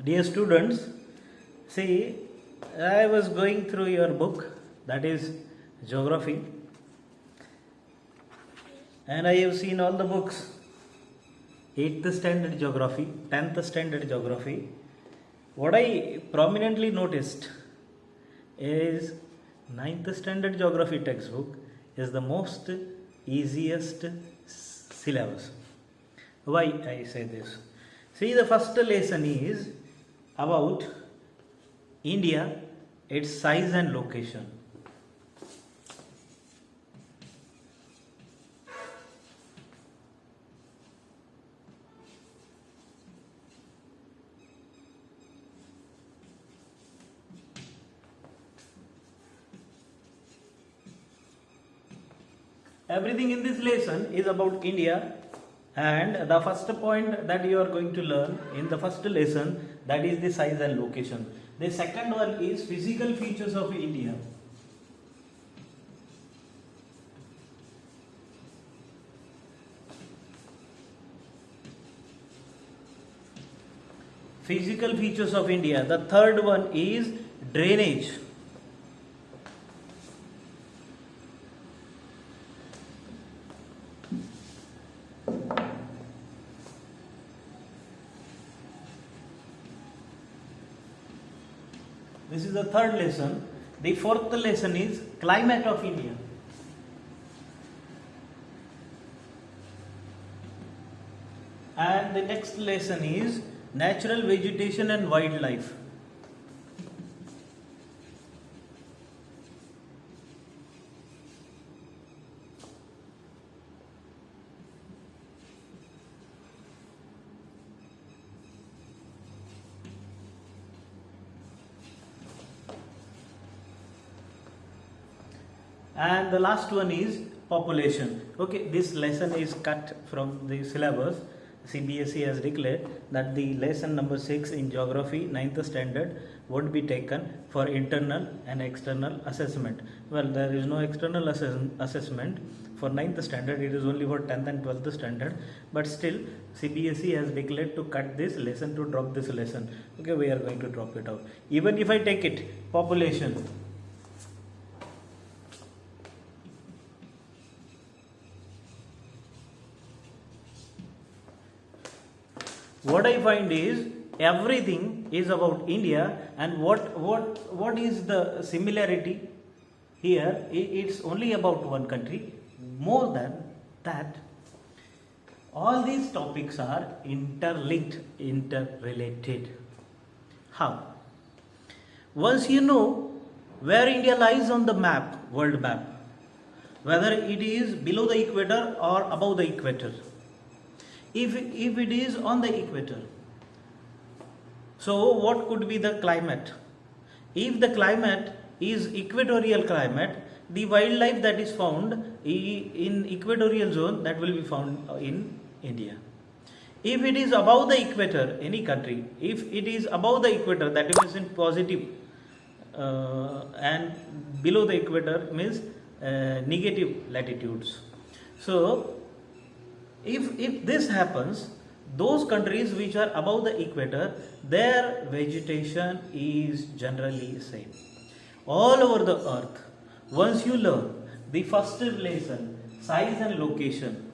Dear students, see, I was going through your book, that is geography, and I have seen all the books 8th standard geography, 10th standard geography. What I prominently noticed is 9th standard geography textbook is the most easiest syllabus. Why I say this? See, the first lesson is about India, its size and location. Everything in this lesson is about India, and the first point that you are going to learn in the first lesson, that is the size and location. The second one is physical features of India. Physical features of India. The third one is drainage. This is the third lesson. The fourth lesson is climate of India. And the next lesson is natural vegetation and wildlife. And the last one is population. Okay, this lesson is cut from the syllabus. CBSE has declared that the lesson number 6 in geography 9th standard would be taken for internal and external assessment. Well, there is no external assessment for 9th standard, it is only for 10th and 12th standard, but still CBSE has declared to cut this lesson, to drop this lesson. Okay, we are going to drop it out. Even if I take it, population. What I find is everything is about India, and what is the similarity here? It's only about one country. More than that, all these topics are interlinked, interrelated. How? Once you know where India lies on the map, world map, whether it is below the equator or above the equator, if it is on the equator, so what could be the climate? If the climate is equatorial climate, the wildlife that is found in equatorial zone, that will be found in India. If it is above the equator, any country, if it is above the equator, that means in positive, and below the equator means negative latitudes. So if this happens, those countries which are above the equator, their vegetation is generally same all over the earth. Once you learn the first lesson, size and location,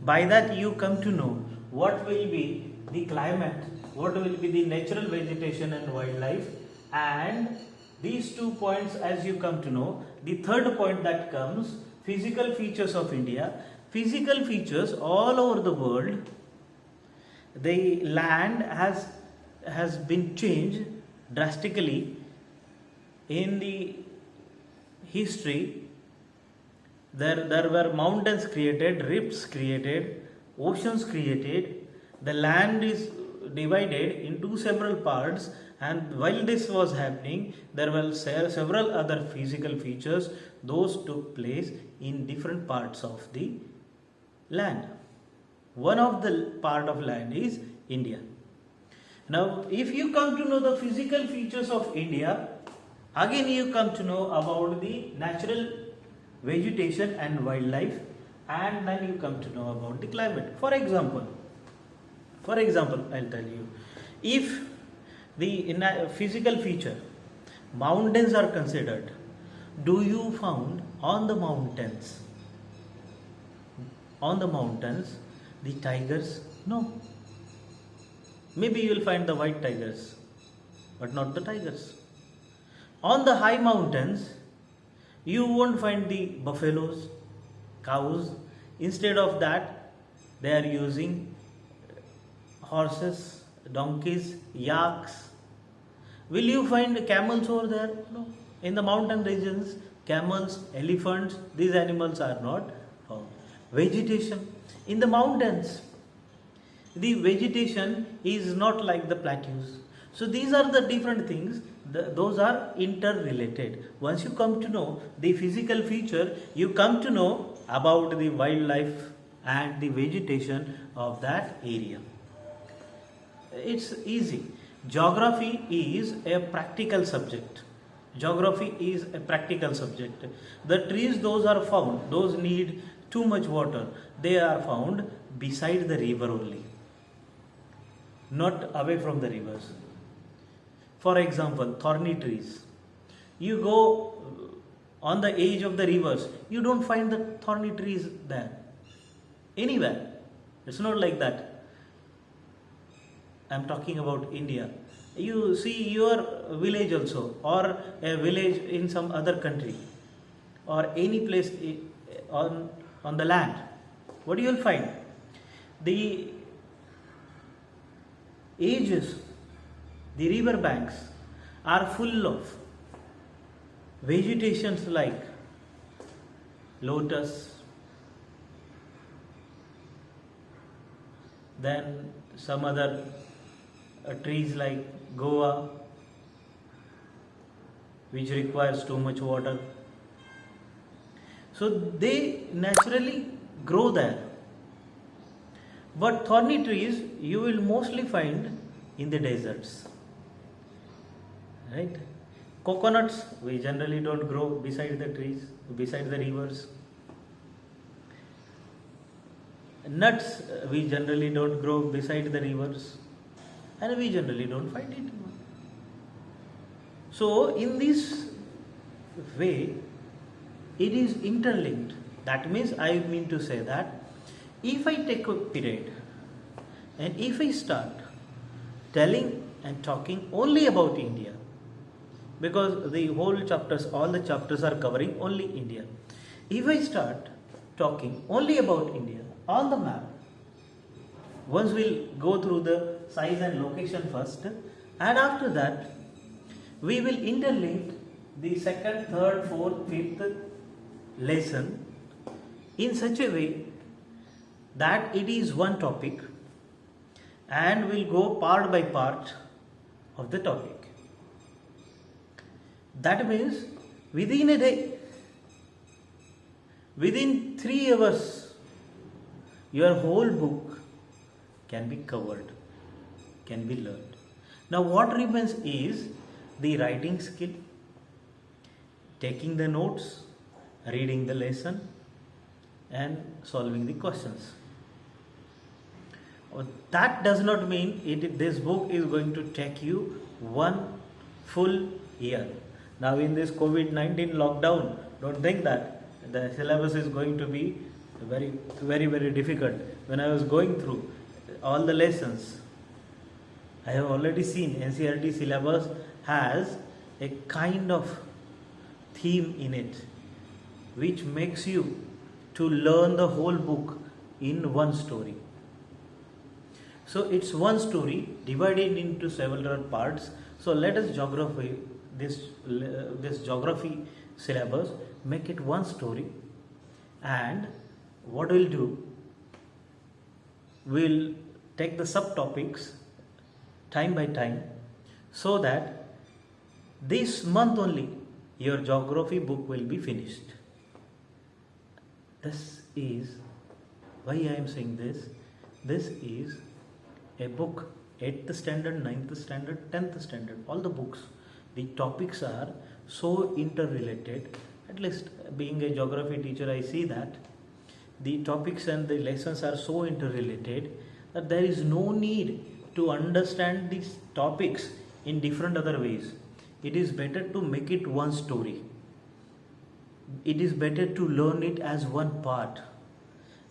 by that you come to know what will be the climate, what will be the natural vegetation and wildlife, and these 2 points as you come to know. The third point that comes, physical features of India. Physical features all over the world. The land has been changed drastically in the history. There were mountains created, rifts created, oceans created. The land is divided into several parts, and while this was happening, there were several other physical features. Those took place in different parts of the land. One of the part of land is India. Now, if you come to know the physical features of India, again you come to know about the natural vegetation and wildlife, and then you come to know about the climate. For example, For example, I'll tell you, if the in a physical feature mountains are considered, do you found on the mountains the tigers? No. Maybe you will find the white tigers, but not the tigers. On the high mountains you won't find the buffaloes, cows. Instead of that, they are using horses, donkeys, yaks. Will you find camels over there? No. In the mountain regions, camels, elephants, these animals are not found. Vegetation. In the mountains, the vegetation is not like the plateaus. So these are the different things. Those are interrelated. Once you come to know the physical feature, you come to know about the wildlife and the vegetation of that area. It's easy. Geography is a practical subject. Geography is a practical subject. The trees, those are found, those need too much water. They are found beside the river only, not away from the rivers. For example, thorny trees. You go on the edge of the rivers, you don't find the thorny trees there. Anywhere. It's not like that. I'm talking about India. You see your village also, or a village in some other country, or any place on the land. What you will find? The edges, the river banks are full of vegetations like lotus, then some other trees like Goa, which requires too much water. So they naturally grow there. But thorny trees you will mostly find in the deserts. Right? Coconuts we generally don't grow beside the trees, beside the rivers. Nuts we generally don't grow beside the rivers, and we generally don't find it. So in this way it is interlinked. That means I mean to say that if I take a period and if I start telling and talking only about India, because the whole chapters, all the chapters are covering only India. If I start talking only about India on the map, once we'll go through the size and location first, and after that we will interlink the second, third, fourth, fifth lesson in such a way that it is one topic, and we'll go part by part of the topic. That means within a day, within 3 hours, your whole book can be covered, can be learned. Now what remains is the writing skill, taking the notes, reading the lesson, and solving the questions. That does not mean this book is going to take you 1 full year. Now in this COVID-19 lockdown, don't think that the syllabus is going to be very, very, very difficult. When I was going through all the lessons, I have already seen NCERT syllabus has a kind of theme in it, which makes you to learn the whole book in one story. So it's one story divided into several parts. So let us this geography syllabus make it one story, and what we'll do, we'll take the subtopics time by time, so that this month only your geography book will be finished. This is why I am saying this. This is a book, 8th standard, 9th standard, 10th standard, all the books. The topics are so interrelated. At least being a geography teacher, I see that the topics and the lessons are so interrelated that there is no need to understand these topics in different other ways. It is better to make it one story. It is better to learn it as one part.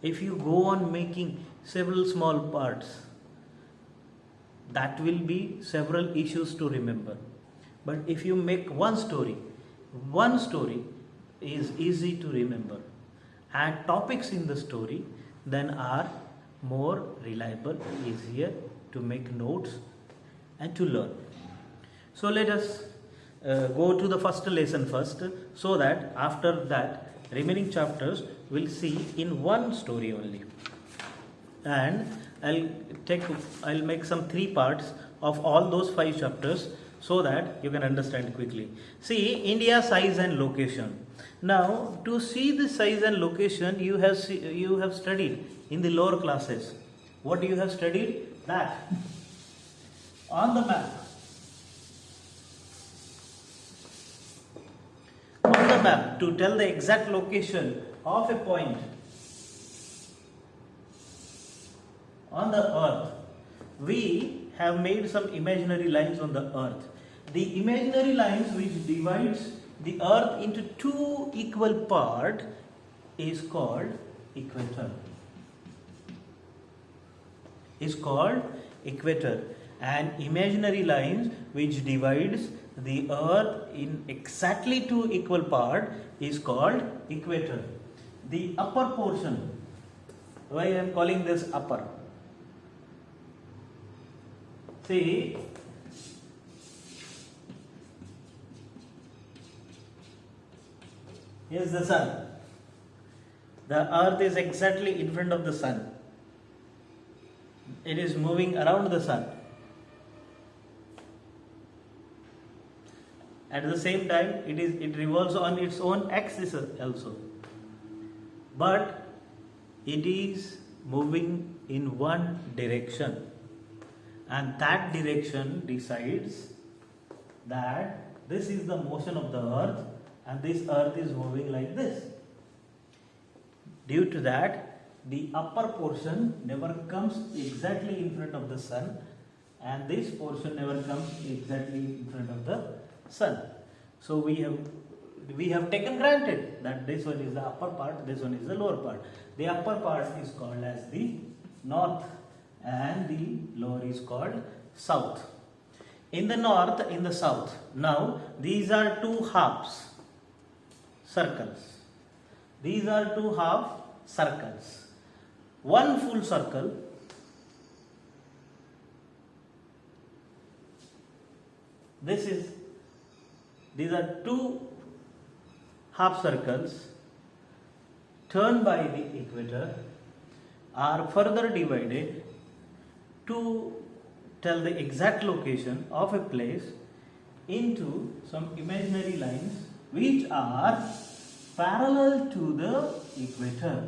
If you go on making several small parts, that will be several issues to remember. But if you make one story is easy to remember, and topics in the story then are more reliable, easier to make notes and to learn. So let us go to the first lesson first, so that after that remaining chapters we'll see in one story only. And I'll make some 3 parts of all those 5 chapters so that you can understand quickly. See, India size and location. Now, to see the size and location, you have studied in the lower classes. What you have studied? That on the map, to tell the exact location of a point on the earth, we have made some imaginary lines on the earth. The imaginary lines which divides the earth into 2 equal parts is called equator. And imaginary lines which divides the earth in exactly 2 equal parts is called equator. The upper portion, why I am calling this upper? See, here's the sun. The earth is exactly in front of the sun. It is moving around the sun. At the same time, it revolves on its own axis also. But it is moving in one direction. And that direction decides that this is the motion of the earth, and this earth is moving like this. Due to that, the upper portion never comes exactly in front of the sun, and this portion never comes exactly in front of the sun. So we have taken granted that this one is the upper part, this one is the lower part. The upper part is called as the north, and the lower is called south. In the north, in the south. Now, these are 2 halves, circles. These are 2 half circles. One full circle. These are 2 half circles turned by the equator are further divided to tell the exact location of a place into some imaginary lines which are parallel to the equator.